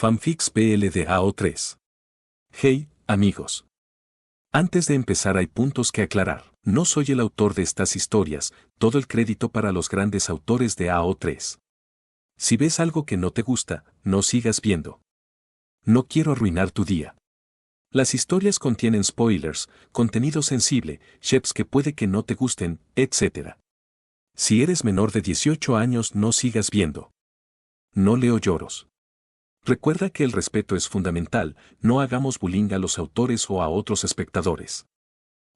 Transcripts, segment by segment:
Fanfics PL de AO3. Hey, amigos. Antes de empezar hay puntos que aclarar. No soy el autor de estas historias, todo el crédito para los grandes autores de AO3. Si ves algo que no te gusta, no sigas viendo. No quiero arruinar tu día. Las historias contienen spoilers, contenido sensible, chefs que puede que no te gusten, etc. Si eres menor de 18 años no sigas viendo. No leo lloros. Recuerda que el respeto es fundamental, no hagamos bullying a los autores o a otros espectadores.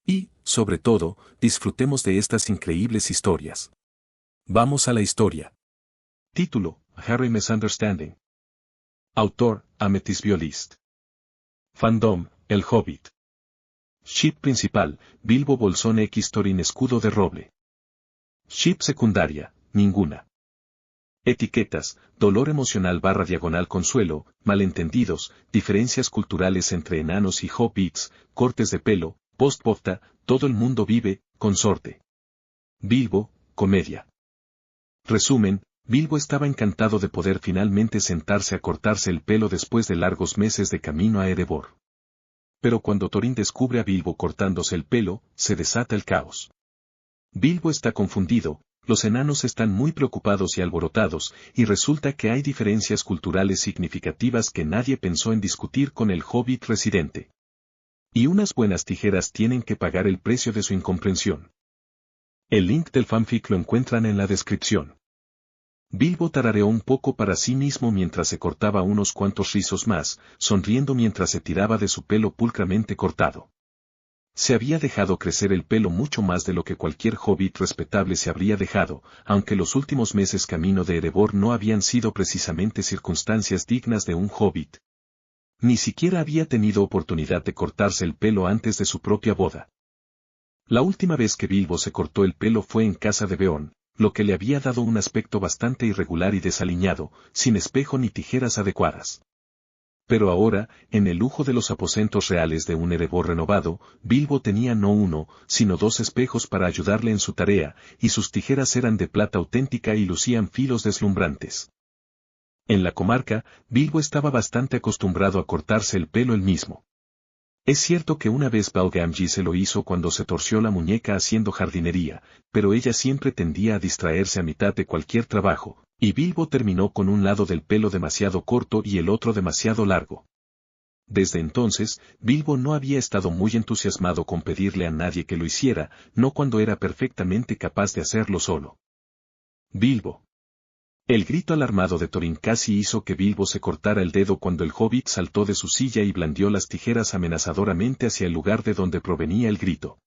Y, sobre todo, disfrutemos de estas increíbles historias. Vamos a la historia. Título: Harry Misunderstanding. Autor: Amethyst Violist. Fandom: El Hobbit. Ship principal: Bilbo Bolsón X Thorin Escudo de Roble. Ship secundaria: ninguna. Etiquetas: dolor emocional / consuelo, malentendidos, diferencias culturales entre enanos y hobbits, cortes de pelo, post-bofta, todo el mundo vive, consorte. Bilbo, comedia. Resumen: Bilbo estaba encantado de poder finalmente sentarse a cortarse el pelo después de largos meses de camino a Erebor. Pero cuando Thorin descubre a Bilbo cortándose el pelo, se desata el caos. Bilbo está confundido. Los enanos están muy preocupados y alborotados, y resulta que hay diferencias culturales significativas que nadie pensó en discutir con el hobbit residente. Y unas buenas tijeras tienen que pagar el precio de su incomprensión. El link del fanfic lo encuentran en la descripción. Bilbo tarareó un poco para sí mismo mientras se cortaba unos cuantos rizos más, sonriendo mientras se tiraba de su pelo pulcramente cortado. Se había dejado crecer el pelo mucho más de lo que cualquier hobbit respetable se habría dejado, aunque los últimos meses camino de Erebor no habían sido precisamente circunstancias dignas de un hobbit. Ni siquiera había tenido oportunidad de cortarse el pelo antes de su propia boda. La última vez que Bilbo se cortó el pelo fue en casa de Beorn, lo que le había dado un aspecto bastante irregular y desaliñado, sin espejo ni tijeras adecuadas. Pero ahora, en el lujo de los aposentos reales de un Erebor renovado, Bilbo tenía no uno, sino dos espejos para ayudarle en su tarea, y sus tijeras eran de plata auténtica y lucían filos deslumbrantes. En la comarca, Bilbo estaba bastante acostumbrado a cortarse el pelo él mismo. Es cierto que una vez Val Gamgee se lo hizo cuando se torció la muñeca haciendo jardinería, pero ella siempre tendía a distraerse a mitad de cualquier trabajo, y Bilbo terminó con un lado del pelo demasiado corto y el otro demasiado largo. Desde entonces, Bilbo no había estado muy entusiasmado con pedirle a nadie que lo hiciera, no cuando era perfectamente capaz de hacerlo solo. Bilbo. El grito alarmado de Thorin casi hizo que Bilbo se cortara el dedo cuando el hobbit saltó de su silla y blandió las tijeras amenazadoramente hacia el lugar de donde provenía el grito.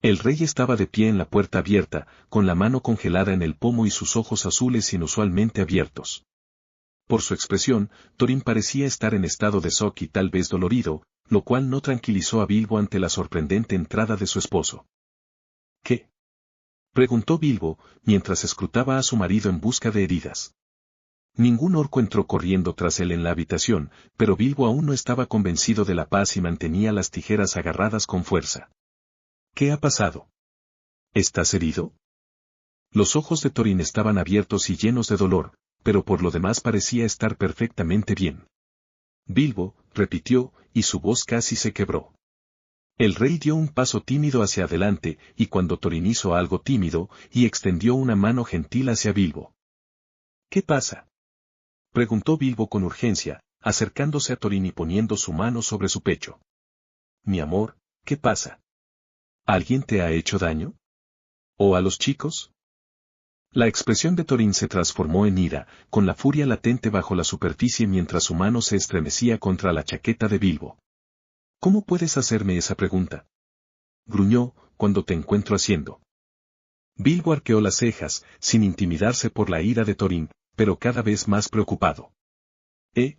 El rey estaba de pie en la puerta abierta, con la mano congelada en el pomo y sus ojos azules inusualmente abiertos. Por su expresión, Thorin parecía estar en estado de shock y tal vez dolorido, lo cual no tranquilizó a Bilbo ante la sorprendente entrada de su esposo. ¿Qué?, preguntó Bilbo, mientras escrutaba a su marido en busca de heridas. Ningún orco entró corriendo tras él en la habitación, pero Bilbo aún no estaba convencido de la paz y mantenía las tijeras agarradas con fuerza. ¿Qué ha pasado? ¿Estás herido? Los ojos de Thorin estaban abiertos y llenos de dolor, pero por lo demás parecía estar perfectamente bien. Bilbo, repitió, y su voz casi se quebró. El rey dio un paso tímido hacia adelante, y cuando Thorin hizo algo tímido, y extendió una mano gentil hacia Bilbo. ¿Qué pasa?, preguntó Bilbo con urgencia, acercándose a Thorin y poniendo su mano sobre su pecho. Mi amor, ¿qué pasa? ¿Alguien te ha hecho daño? ¿O a los chicos? La expresión de Thorin se transformó en ira, con la furia latente bajo la superficie mientras su mano se estremecía contra la chaqueta de Bilbo. ¿Cómo puedes hacerme esa pregunta?, gruñó, cuando te encuentro haciendo. Bilbo arqueó las cejas, sin intimidarse por la ira de Thorin, pero cada vez más preocupado. ¿Qué?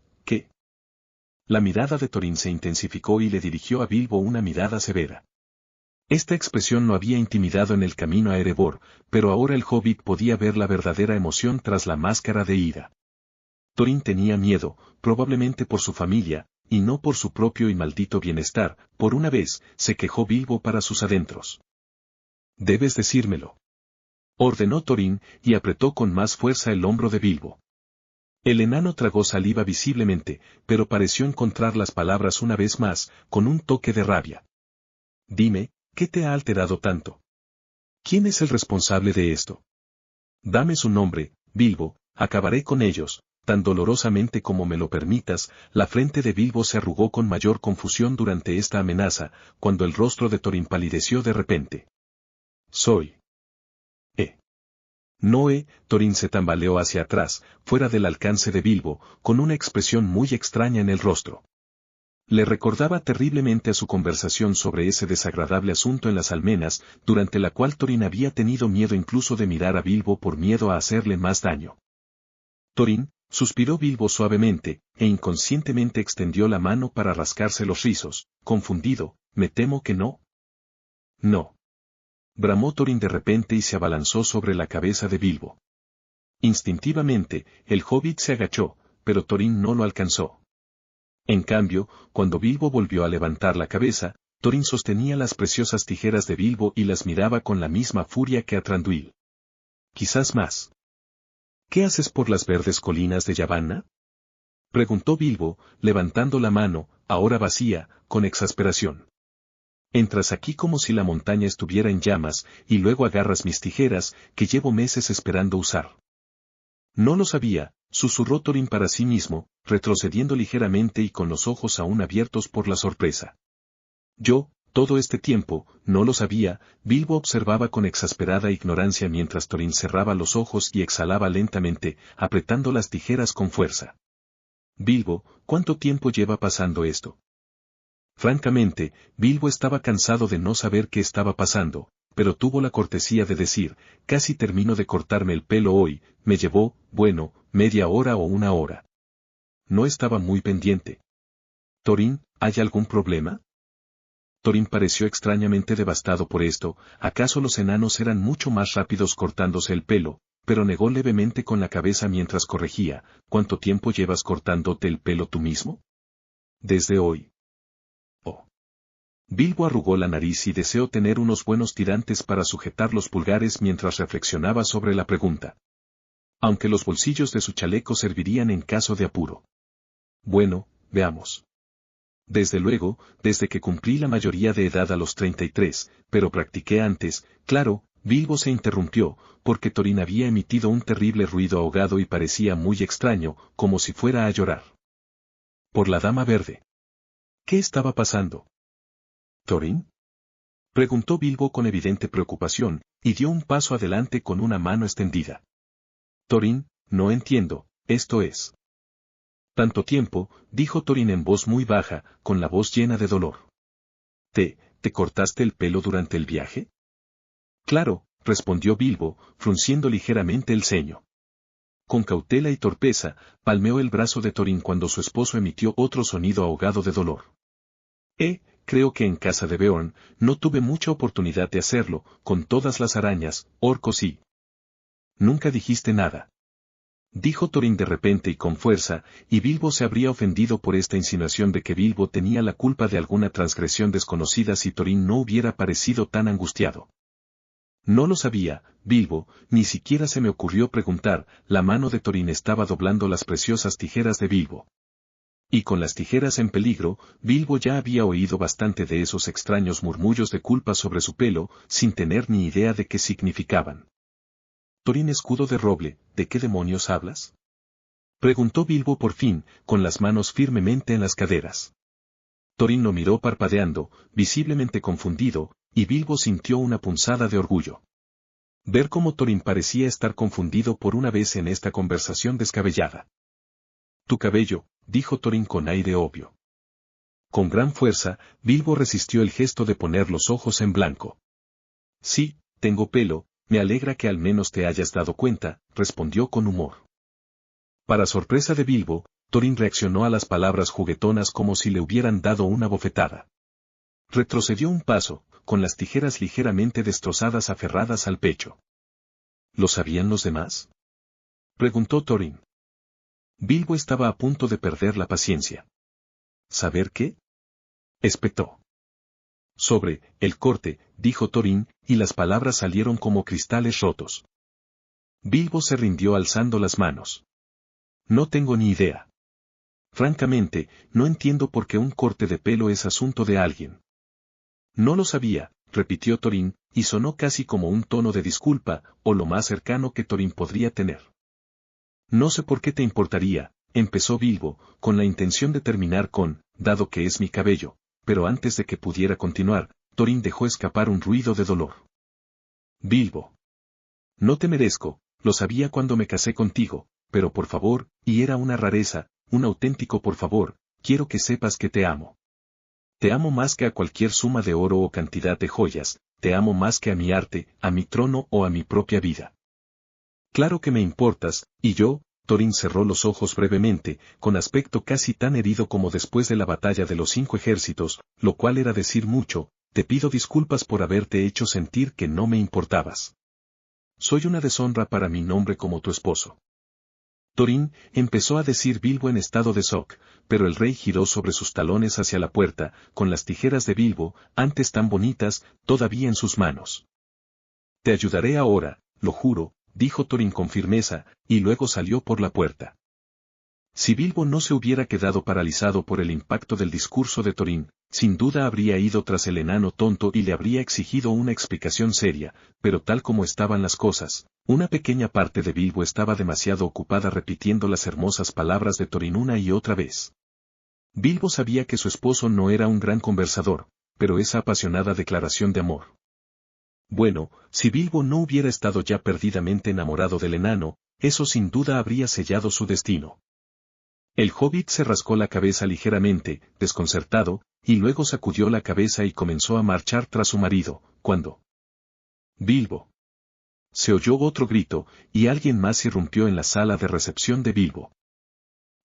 La mirada de Thorin se intensificó y le dirigió a Bilbo una mirada severa. Esta expresión no había intimidado en el camino a Erebor, pero ahora el hobbit podía ver la verdadera emoción tras la máscara de ira. Thorin tenía miedo, probablemente por su familia, y no por su propio y maldito bienestar. Por una vez, se quejó Bilbo para sus adentros. Debes decírmelo, ordenó Thorin, y apretó con más fuerza el hombro de Bilbo. El enano tragó saliva visiblemente, pero pareció encontrar las palabras una vez más, con un toque de rabia. Dime, ¿qué te ha alterado tanto? ¿Quién es el responsable de esto? Dame su nombre, Bilbo, acabaré con ellos. Tan dolorosamente como me lo permitas, la frente de Bilbo se arrugó con mayor confusión durante esta amenaza, cuando el rostro de Thorin palideció de repente. Soy. Noé, Thorin se tambaleó hacia atrás, fuera del alcance de Bilbo, con una expresión muy extraña en el rostro. Le recordaba terriblemente a su conversación sobre ese desagradable asunto en las almenas, durante la cual Thorin había tenido miedo incluso de mirar a Bilbo por miedo a hacerle más daño. Thorin, suspiró Bilbo suavemente, e inconscientemente extendió la mano para rascarse los rizos, confundido, me temo que no. No. Bramó Thorin de repente y se abalanzó sobre la cabeza de Bilbo. Instintivamente, el hobbit se agachó, pero Thorin no lo alcanzó. En cambio, cuando Bilbo volvió a levantar la cabeza, Thorin sostenía las preciosas tijeras de Bilbo y las miraba con la misma furia que a Thranduil. Quizás más. ¿Qué haces por las verdes colinas de Yavanna? Preguntó Bilbo, levantando la mano, ahora vacía, con exasperación. Entras aquí como si la montaña estuviera en llamas, y luego agarras mis tijeras, que llevo meses esperando usar. No lo sabía, susurró Thorin para sí mismo, retrocediendo ligeramente y con los ojos aún abiertos por la sorpresa. Yo, todo este tiempo, no lo sabía. Bilbo observaba con exasperada ignorancia mientras Thorin cerraba los ojos y exhalaba lentamente, apretando las tijeras con fuerza. Bilbo, ¿cuánto tiempo lleva pasando esto? Francamente, Bilbo estaba cansado de no saber qué estaba pasando, pero tuvo la cortesía de decir, casi termino de cortarme el pelo hoy, me llevó, bueno, media hora o una hora. No estaba muy pendiente. Thorin, ¿hay algún problema? Thorin pareció extrañamente devastado por esto, ¿acaso los enanos eran mucho más rápidos cortándose el pelo? Pero negó levemente con la cabeza mientras corregía, ¿cuánto tiempo llevas cortándote el pelo tú mismo? Desde hoy. Oh. Bilbo arrugó la nariz y deseó tener unos buenos tirantes para sujetar los pulgares mientras reflexionaba sobre la pregunta. Aunque los bolsillos de su chaleco servirían en caso de apuro. Bueno, veamos. Desde luego, desde que cumplí la mayoría de edad a los 33, pero practiqué antes, claro. Bilbo se interrumpió, porque Thorin había emitido un terrible ruido ahogado y parecía muy extraño, como si fuera a llorar. Por la Dama Verde. ¿Qué estaba pasando? ¿Thorin? Preguntó Bilbo con evidente preocupación, y dio un paso adelante con una mano extendida. Thorin, no entiendo, esto es. Tanto tiempo, dijo Thorin en voz muy baja, con la voz llena de dolor. ¿Te cortaste el pelo durante el viaje? Claro, respondió Bilbo, frunciendo ligeramente el ceño. Con cautela y torpeza, palmeó el brazo de Thorin cuando su esposo emitió otro sonido ahogado de dolor. Creo que en casa de Beorn, no tuve mucha oportunidad de hacerlo, con todas las arañas, orcos y... Nunca dijiste nada. Dijo Thorin de repente y con fuerza, y Bilbo se habría ofendido por esta insinuación de que Bilbo tenía la culpa de alguna transgresión desconocida si Thorin no hubiera parecido tan angustiado. No lo sabía, Bilbo, ni siquiera se me ocurrió preguntar. La mano de Thorin estaba doblando las preciosas tijeras de Bilbo. Y con las tijeras en peligro, Bilbo ya había oído bastante de esos extraños murmullos de culpa sobre su pelo, sin tener ni idea de qué significaban. Thorin escudo de roble, ¿de qué demonios hablas? Preguntó Bilbo por fin, con las manos firmemente en las caderas. Thorin lo miró parpadeando, visiblemente confundido, y Bilbo sintió una punzada de orgullo. Ver cómo Thorin parecía estar confundido por una vez en esta conversación descabellada. Tu cabello, dijo Thorin con aire obvio. Con gran fuerza, Bilbo resistió el gesto de poner los ojos en blanco. Sí, tengo pelo, me alegra que al menos te hayas dado cuenta, respondió con humor. Para sorpresa de Bilbo, Thorin reaccionó a las palabras juguetonas como si le hubieran dado una bofetada. Retrocedió un paso, con las tijeras ligeramente destrozadas aferradas al pecho. ¿Lo sabían los demás? Preguntó Thorin. Bilbo estaba a punto de perder la paciencia. ¿Saber qué? Espetó. Sobre el corte, dijo Thorin, y las palabras salieron como cristales rotos. Bilbo se rindió alzando las manos. No tengo ni idea. Francamente, no entiendo por qué un corte de pelo es asunto de alguien. No lo sabía, repitió Thorin, y sonó casi como un tono de disculpa, o lo más cercano que Thorin podría tener. No sé por qué te importaría, empezó Bilbo, con la intención de terminar con, dado que es mi cabello, pero antes de que pudiera continuar, Thorin dejó escapar un ruido de dolor. Bilbo. No te merezco, lo sabía cuando me casé contigo, pero por favor, y era una rareza, un auténtico por favor, quiero que sepas que te amo. Te amo más que a cualquier suma de oro o cantidad de joyas, te amo más que a mi arte, a mi trono o a mi propia vida. Claro que me importas, y yo, Thorin cerró los ojos brevemente, con aspecto casi tan herido como después de la batalla de los 5 ejércitos, lo cual era decir mucho, te pido disculpas por haberte hecho sentir que no me importabas. Soy una deshonra para mi nombre como tu esposo. Thorin, empezó a decir Bilbo en estado de shock, pero el rey giró sobre sus talones hacia la puerta, con las tijeras de Bilbo, antes tan bonitas, todavía en sus manos. Te ayudaré ahora, lo juro, dijo Thorin con firmeza, y luego salió por la puerta. Si Bilbo no se hubiera quedado paralizado por el impacto del discurso de Thorin, sin duda habría ido tras el enano tonto y le habría exigido una explicación seria, pero tal como estaban las cosas, una pequeña parte de Bilbo estaba demasiado ocupada repitiendo las hermosas palabras de Thorin una y otra vez. Bilbo sabía que su esposo no era un gran conversador, pero esa apasionada declaración de amor. Bueno, si Bilbo no hubiera estado ya perdidamente enamorado del enano, eso sin duda habría sellado su destino. El hobbit se rascó la cabeza ligeramente, desconcertado, y luego sacudió la cabeza y comenzó a marchar tras su marido, cuando Bilbo. Se oyó otro grito, y alguien más irrumpió en la sala de recepción de Bilbo.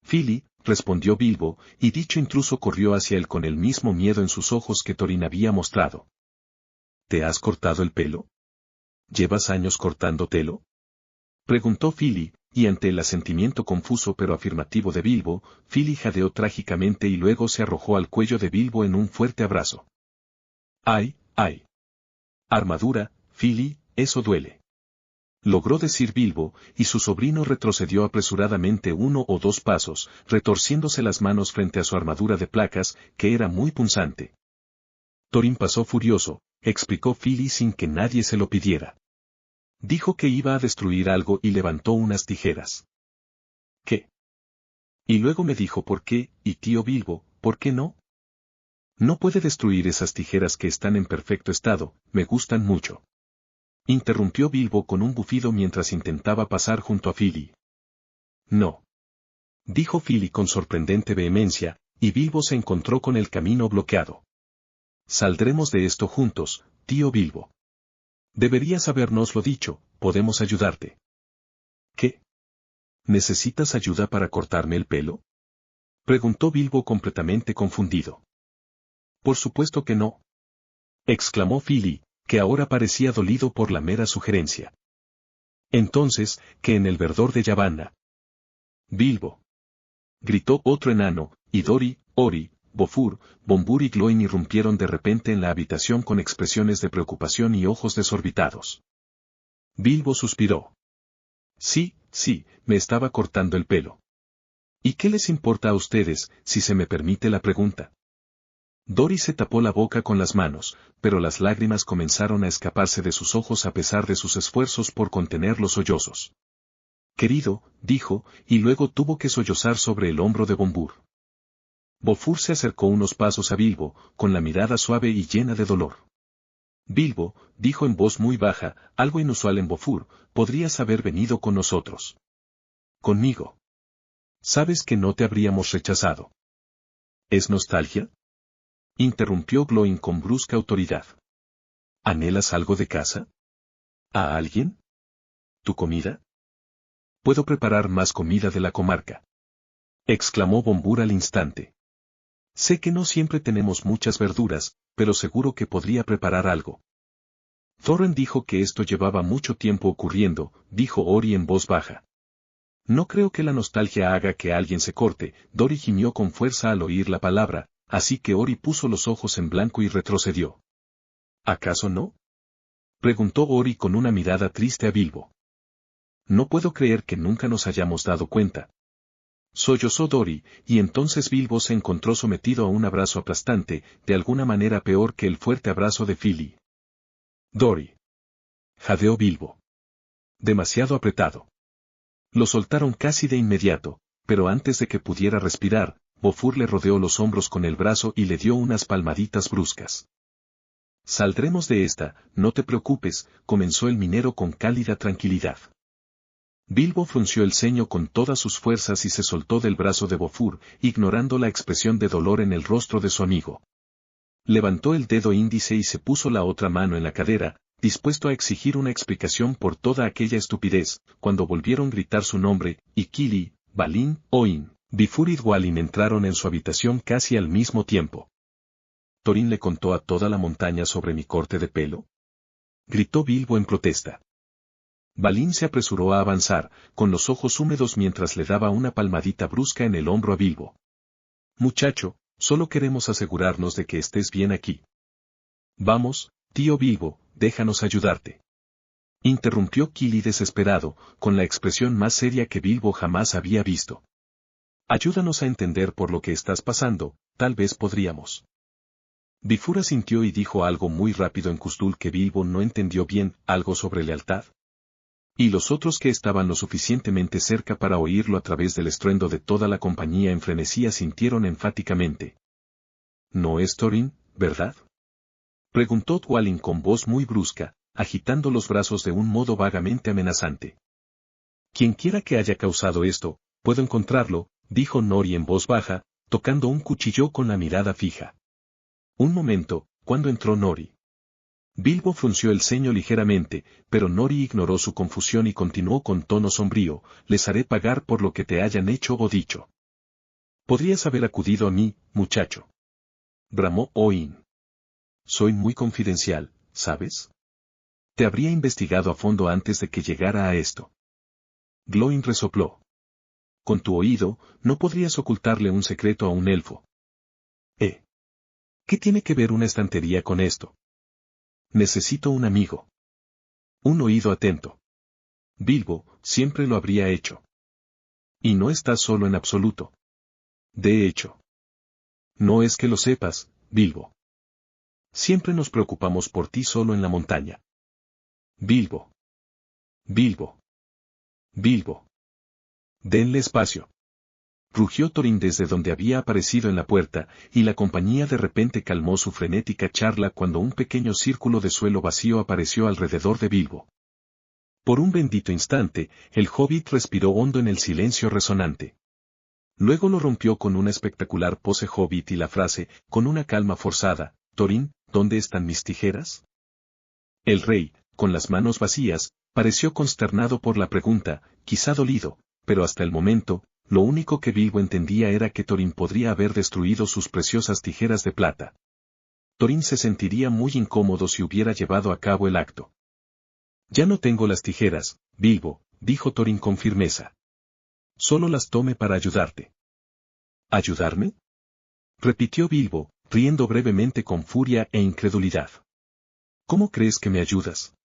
Fili, respondió Bilbo, y dicho intruso corrió hacia él con el mismo miedo en sus ojos que Thorin había mostrado. ¿Te has cortado el pelo? ¿Llevas años cortándotelo? Preguntó Fili, y ante el asentimiento confuso pero afirmativo de Bilbo, Fili jadeó trágicamente y luego se arrojó al cuello de Bilbo en un fuerte abrazo. ¡Ay, ay! Armadura, Fili, eso duele. Logró decir Bilbo, y su sobrino retrocedió apresuradamente 1 o 2 pasos, retorciéndose las manos frente a su armadura de placas, que era muy punzante. Thorin pasó furioso, explicó Fili sin que nadie se lo pidiera. Dijo que iba a destruir algo y levantó unas tijeras. ¿Qué? Y luego me dijo por qué, y tío Bilbo, ¿por qué no? No puede destruir esas tijeras que están en perfecto estado, me gustan mucho. Interrumpió Bilbo con un bufido mientras intentaba pasar junto a Fili. No. Dijo Fili con sorprendente vehemencia, y Bilbo se encontró con el camino bloqueado. Saldremos de esto juntos, tío Bilbo. Deberías habérnoslo dicho, podemos ayudarte. ¿Qué? ¿Necesitas ayuda para cortarme el pelo? Preguntó Bilbo completamente confundido. Por supuesto que no. Exclamó Fili, que ahora parecía dolido por la mera sugerencia. Entonces, ¿qué en el verdor de Yavanna? Bilbo. Gritó otro enano, y Dori, Ori, Bofur, Bombur y Gloin irrumpieron de repente en la habitación con expresiones de preocupación y ojos desorbitados. Bilbo suspiró. Sí, sí, me estaba cortando el pelo. ¿Y qué les importa a ustedes, si se me permite la pregunta? Dori se tapó la boca con las manos, pero las lágrimas comenzaron a escaparse de sus ojos a pesar de sus esfuerzos por contener los sollozos. Querido, dijo, y luego tuvo que sollozar sobre el hombro de Bombur. Bofur se acercó unos pasos a Bilbo, con la mirada suave y llena de dolor. Bilbo, dijo en voz muy baja, algo inusual en Bofur, podrías haber venido con nosotros. Conmigo. Sabes que no te habríamos rechazado. ¿Es nostalgia? Interrumpió Gloin con brusca autoridad. ¿Anhelas algo de casa? ¿A alguien? ¿Tu comida? Puedo preparar más comida de la comarca. Exclamó Bombur al instante. Sé que no siempre tenemos muchas verduras, pero seguro que podría preparar algo. Thorin dijo que esto llevaba mucho tiempo ocurriendo, dijo Ori en voz baja. No creo que la nostalgia haga que alguien se corte, Dori gimió con fuerza al oír la palabra, así que Ori puso los ojos en blanco y retrocedió. ¿Acaso no? Preguntó Ori con una mirada triste a Bilbo. No puedo creer que nunca nos hayamos dado cuenta. Sollozó Dory, y entonces Bilbo se encontró sometido a un abrazo aplastante, de alguna manera peor que el fuerte abrazo de Fili. Dory. Jadeó Bilbo. Demasiado apretado. Lo soltaron casi de inmediato, pero antes de que pudiera respirar, Bofur le rodeó los hombros con el brazo y le dio unas palmaditas bruscas. Saldremos de esta, no te preocupes, comenzó el minero con cálida tranquilidad. Bilbo frunció el ceño con todas sus fuerzas y se soltó del brazo de Bofur, ignorando la expresión de dolor en el rostro de su amigo. Levantó el dedo índice y se puso la otra mano en la cadera, dispuesto a exigir una explicación por toda aquella estupidez, cuando volvieron a gritar su nombre, y Kili, Balin, Oin, Bifur y Dwalin entraron en su habitación casi al mismo tiempo. ¿Thorin le contó a toda la montaña sobre mi corte de pelo? Gritó Bilbo en protesta. Balin se apresuró a avanzar, con los ojos húmedos mientras le daba una palmadita brusca en el hombro a Bilbo. Muchacho, solo queremos asegurarnos de que estés bien aquí. Vamos, tío Bilbo, déjanos ayudarte. Interrumpió Kili desesperado, con la expresión más seria que Bilbo jamás había visto. Ayúdanos a entender por lo que estás pasando, tal vez podríamos. Bifur asintió y dijo algo muy rápido en Custul que Bilbo no entendió bien, algo sobre lealtad. Y los otros que estaban lo suficientemente cerca para oírlo a través del estruendo de toda la compañía en frenesí asintieron enfáticamente. ¿No es Thorin, verdad? Preguntó Dwalin con voz muy brusca, agitando los brazos de un modo vagamente amenazante. Quienquiera que haya causado esto, puedo encontrarlo, dijo Nori en voz baja, tocando un cuchillo con la mirada fija. Un momento, ¿cuándo entró Nori? Bilbo frunció el ceño ligeramente, pero Nori ignoró su confusión y continuó con tono sombrío, les haré pagar por lo que te hayan hecho o dicho. Podrías haber acudido a mí, muchacho. Bramó Oin. Soy muy confidencial, ¿sabes? Te habría investigado a fondo antes de que llegara a esto. Glóin resopló. Con tu oído, no podrías ocultarle un secreto a un elfo. ¿Qué tiene que ver una estantería con esto? Necesito un amigo. Un oído atento. Bilbo, siempre lo habría hecho. Y no estás solo en absoluto. De hecho. No es que lo sepas, Bilbo. Siempre nos preocupamos por ti solo en la montaña. Bilbo. Bilbo. Bilbo. Denle espacio. Rugió Thorin desde donde había aparecido en la puerta, y la compañía de repente calmó su frenética charla cuando un pequeño círculo de suelo vacío apareció alrededor de Bilbo. Por un bendito instante, el hobbit respiró hondo en el silencio resonante. Luego lo rompió con una espectacular pose hobbit y la frase, con una calma forzada, «Thorin, ¿dónde están mis tijeras?» El rey, con las manos vacías, pareció consternado por la pregunta, quizá dolido, pero hasta el momento, lo único que Bilbo entendía era que Thorin podría haber destruido sus preciosas tijeras de plata. Thorin se sentiría muy incómodo si hubiera llevado a cabo el acto. Ya no tengo las tijeras, Bilbo, dijo Thorin con firmeza. Solo las tome para ayudarte. ¿Ayudarme? Repitió Bilbo, riendo brevemente con furia e incredulidad. ¿Cómo crees que me ayudas?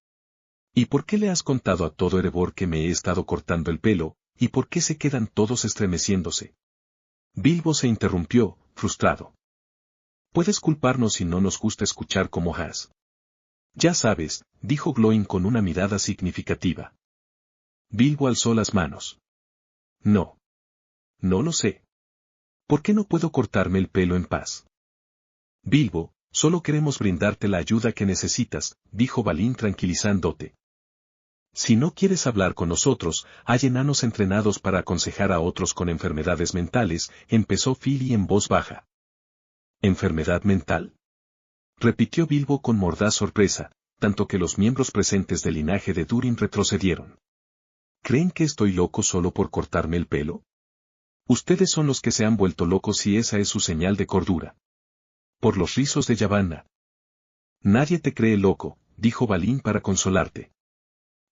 ¿Y por qué le has contado a todo Erebor que me he estado cortando el pelo, y por qué se quedan todos estremeciéndose? Bilbo se interrumpió, frustrado. Puedes culparnos si no nos gusta escuchar cómo has. Ya sabes, dijo Glóin con una mirada significativa. Bilbo alzó las manos. No. No lo sé. ¿Por qué no puedo cortarme el pelo en paz? Bilbo, solo queremos brindarte la ayuda que necesitas, dijo Balin tranquilizándote. Si no quieres hablar con nosotros, hay enanos entrenados para aconsejar a otros con enfermedades mentales, empezó Fili en voz baja. ¿Enfermedad mental? Repitió Bilbo con mordaz sorpresa, tanto que los miembros presentes del linaje de Durin retrocedieron. ¿Creen que estoy loco solo por cortarme el pelo? Ustedes son los que se han vuelto locos si esa es su señal de cordura. Por los rizos de Yavanna. Nadie te cree loco, dijo Balin para consolarte.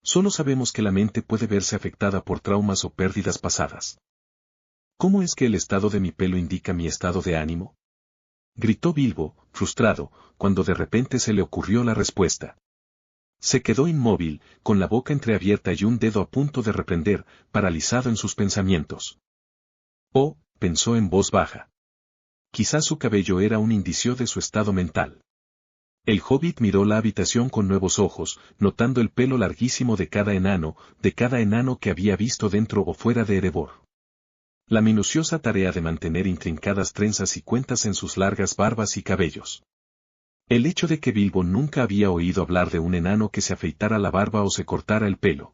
Solo sabemos que la mente puede verse afectada por traumas o pérdidas pasadas. ¿Cómo es que el estado de mi pelo indica mi estado de ánimo? Gritó Bilbo, frustrado, cuando de repente se le ocurrió la respuesta. Se quedó inmóvil, con la boca entreabierta y un dedo a punto de reprender, paralizado en sus pensamientos. Oh, pensó en voz baja. Quizás su cabello era un indicio de su estado mental. El hobbit miró la habitación con nuevos ojos, notando el pelo larguísimo de cada enano que había visto dentro o fuera de Erebor. La minuciosa tarea de mantener intrincadas trenzas y cuentas en sus largas barbas y cabellos. El hecho de que Bilbo nunca había oído hablar de un enano que se afeitara la barba o se cortara el pelo.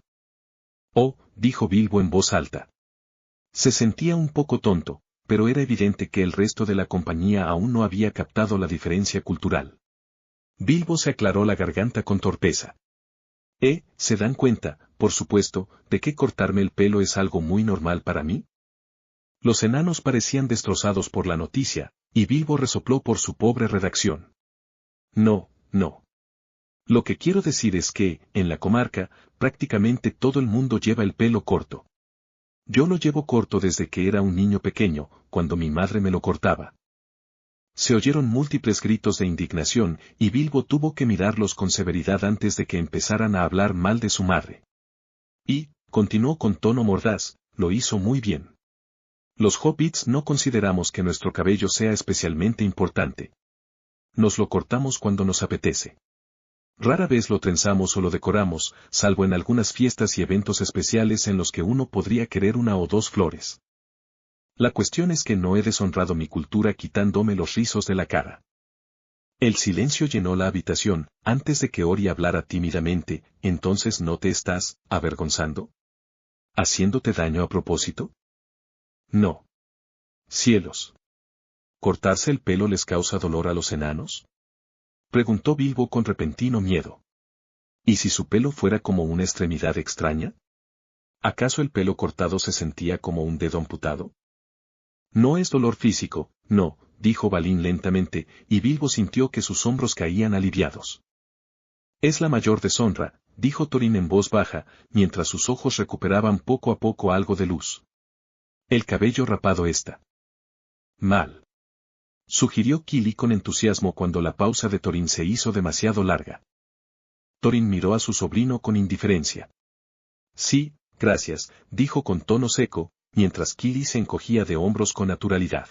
Oh, dijo Bilbo en voz alta. Se sentía un poco tonto, pero era evidente que el resto de la compañía aún no había captado la diferencia cultural. Bilbo se aclaró la garganta con torpeza. ¿Se dan cuenta, por supuesto, de que cortarme el pelo es algo muy normal para mí? Los enanos parecían destrozados por la noticia, y Bilbo resopló por su pobre redacción. No, no. Lo que quiero decir es que, en la comarca, prácticamente todo el mundo lleva el pelo corto. Yo lo llevo corto desde que era un niño pequeño, cuando mi madre me lo cortaba. Se oyeron múltiples gritos de indignación, y Bilbo tuvo que mirarlos con severidad antes de que empezaran a hablar mal de su madre. Y, continuó con tono mordaz, lo hizo muy bien. Los hobbits no consideramos que nuestro cabello sea especialmente importante. Nos lo cortamos cuando nos apetece. Rara vez lo trenzamos o lo decoramos, salvo en algunas fiestas y eventos especiales en los que uno podría querer una o dos flores. La cuestión es que no he deshonrado mi cultura quitándome los rizos de la cara. El silencio llenó la habitación, antes de que Ori hablara tímidamente. ¿Entonces no te estás avergonzando? ¿Haciéndote daño a propósito? No. Cielos. ¿Cortarse el pelo les causa dolor a los enanos? Preguntó Bilbo con repentino miedo. ¿Y si su pelo fuera como una extremidad extraña? ¿Acaso el pelo cortado se sentía como un dedo amputado? No es dolor físico, no, dijo Balin lentamente, y Bilbo sintió que sus hombros caían aliviados. Es la mayor deshonra, dijo Thorin en voz baja, mientras sus ojos recuperaban poco a poco algo de luz. El cabello rapado está mal. Sugirió Kili con entusiasmo cuando la pausa de Thorin se hizo demasiado larga. Thorin miró a su sobrino con indiferencia. Sí, gracias, dijo con tono seco, mientras Kili se encogía de hombros con naturalidad.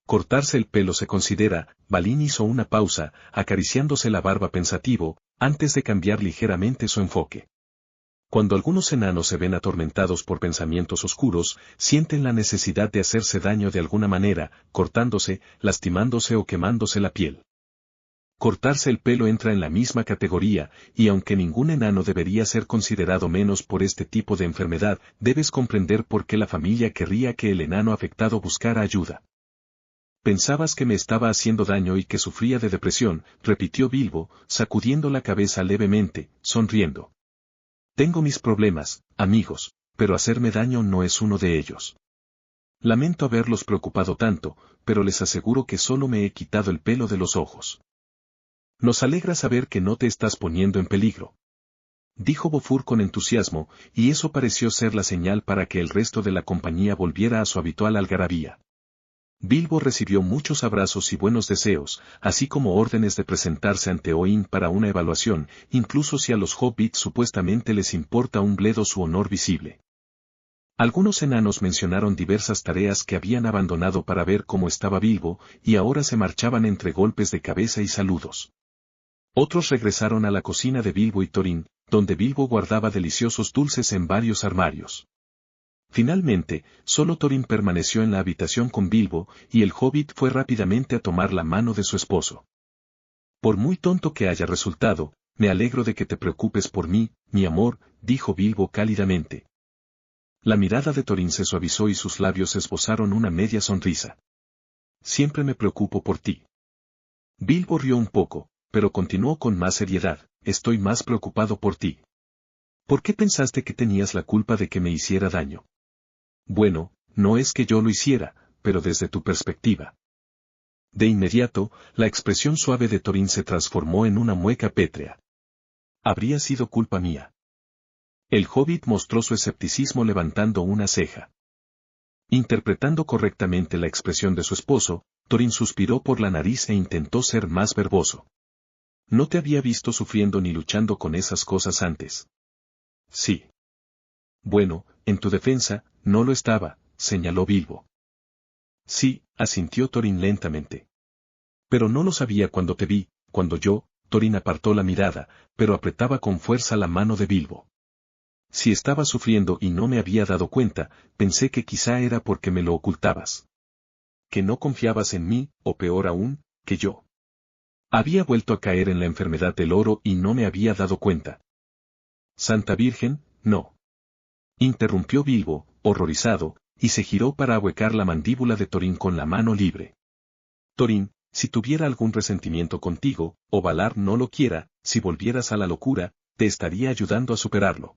Cortarse el pelo se considera. Balin hizo una pausa, acariciándose la barba pensativo, antes de cambiar ligeramente su enfoque. Cuando algunos enanos se ven atormentados por pensamientos oscuros, sienten la necesidad de hacerse daño de alguna manera, cortándose, lastimándose o quemándose la piel. Cortarse el pelo entra en la misma categoría, y aunque ningún enano debería ser considerado menos por este tipo de enfermedad, debes comprender por qué la familia querría que el enano afectado buscara ayuda. Pensabas que me estaba haciendo daño y que sufría de depresión, repitió Bilbo, sacudiendo la cabeza levemente, sonriendo. Tengo mis problemas, amigos, pero hacerme daño no es uno de ellos. Lamento haberlos preocupado tanto, pero les aseguro que solo me he quitado el pelo de los ojos. Nos alegra saber que no te estás poniendo en peligro. Dijo Bofur con entusiasmo, y eso pareció ser la señal para que el resto de la compañía volviera a su habitual algarabía. Bilbo recibió muchos abrazos y buenos deseos, así como órdenes de presentarse ante Oin para una evaluación, incluso si a los hobbits supuestamente les importa un bledo su honor visible. Algunos enanos mencionaron diversas tareas que habían abandonado para ver cómo estaba Bilbo, y ahora se marchaban entre golpes de cabeza y saludos. Otros regresaron a la cocina de Bilbo y Thorin, donde Bilbo guardaba deliciosos dulces en varios armarios. Finalmente, solo Thorin permaneció en la habitación con Bilbo, y el hobbit fue rápidamente a tomar la mano de su esposo. Por muy tonto que haya resultado, me alegro de que te preocupes por mí, mi amor, dijo Bilbo cálidamente. La mirada de Thorin se suavizó y sus labios esbozaron una media sonrisa. Siempre me preocupo por ti. Bilbo rió un poco, pero continuó con más seriedad, estoy más preocupado por ti. ¿Por qué pensaste que tenías la culpa de que me hiciera daño? Bueno, no es que yo lo hiciera, pero desde tu perspectiva. De inmediato, la expresión suave de Thorin se transformó en una mueca pétrea. Habría sido culpa mía. El hobbit mostró su escepticismo levantando una ceja. Interpretando correctamente la expresión de su esposo, Thorin suspiró por la nariz e intentó ser más verboso. No te había visto sufriendo ni luchando con esas cosas antes. Sí. Bueno, en tu defensa, no lo estaba, señaló Bilbo. Sí, asintió Thorin lentamente. Pero no lo sabía cuando te vi, cuando yo, Thorin apartó la mirada, pero apretaba con fuerza la mano de Bilbo. Si estaba sufriendo y no me había dado cuenta, pensé que quizá era porque me lo ocultabas. Que no confiabas en mí, o peor aún, que yo. Había vuelto a caer en la enfermedad del oro y no me había dado cuenta. Santa Virgen, no. Interrumpió Bilbo, horrorizado, y se giró para ahuecar la mandíbula de Thorin con la mano libre. Thorin, si tuviera algún resentimiento contigo, o Valar no lo quiera, si volvieras a la locura, te estaría ayudando a superarlo.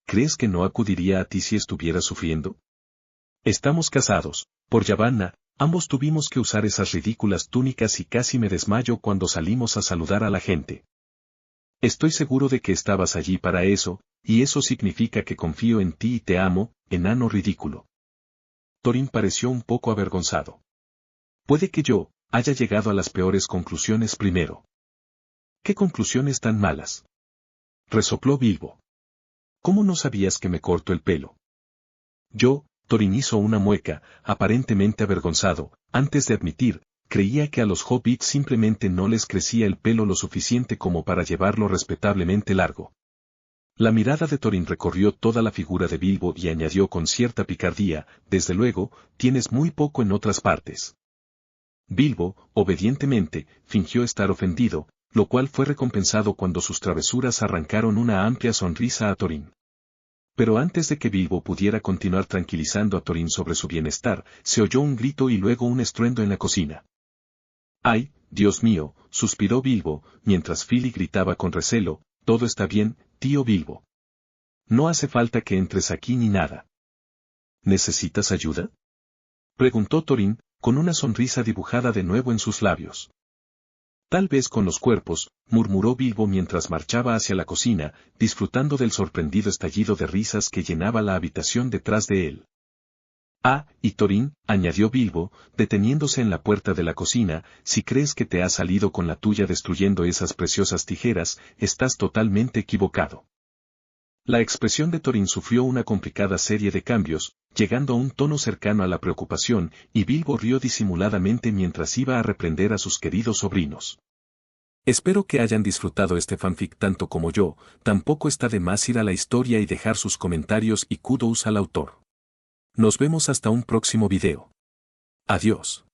¿Crees que no acudiría a ti si estuviera sufriendo? Estamos casados, por Yavanna, ambos tuvimos que usar esas ridículas túnicas y casi me desmayo cuando salimos a saludar a la gente. Estoy seguro de que estabas allí para eso, y eso significa que confío en ti y te amo, enano ridículo. Thorin pareció un poco avergonzado. Puede que yo haya llegado a las peores conclusiones primero. ¿Qué conclusiones tan malas? Resopló Bilbo. ¿Cómo no sabías que me corto el pelo? Thorin hizo una mueca, aparentemente avergonzado, antes de admitir, creía que a los hobbits simplemente no les crecía el pelo lo suficiente como para llevarlo respetablemente largo. La mirada de Thorin recorrió toda la figura de Bilbo y añadió con cierta picardía, desde luego, tienes muy poco en otras partes. Bilbo, obedientemente, fingió estar ofendido, lo cual fue recompensado cuando sus travesuras arrancaron una amplia sonrisa a Thorin. Pero antes de que Bilbo pudiera continuar tranquilizando a Thorin sobre su bienestar, se oyó un grito y luego un estruendo en la cocina. ¡Ay, Dios mío!, suspiró Bilbo, mientras Fili gritaba con recelo, «Todo está bien, tío Bilbo. No hace falta que entres aquí ni nada». «¿Necesitas ayuda?», preguntó Thorin, con una sonrisa dibujada de nuevo en sus labios. «Tal vez con los cuerpos», murmuró Bilbo mientras marchaba hacia la cocina, disfrutando del sorprendido estallido de risas que llenaba la habitación detrás de él. «Ah, y Thorin», añadió Bilbo, deteniéndose en la puerta de la cocina, «si crees que te has salido con la tuya destruyendo esas preciosas tijeras, estás totalmente equivocado». La expresión de Thorin sufrió una complicada serie de cambios, llegando a un tono cercano a la preocupación, y Bilbo rió disimuladamente mientras iba a reprender a sus queridos sobrinos. Espero que hayan disfrutado este fanfic tanto como yo, tampoco está de más ir a la historia y dejar sus comentarios y kudos al autor. Nos vemos hasta un próximo video. Adiós.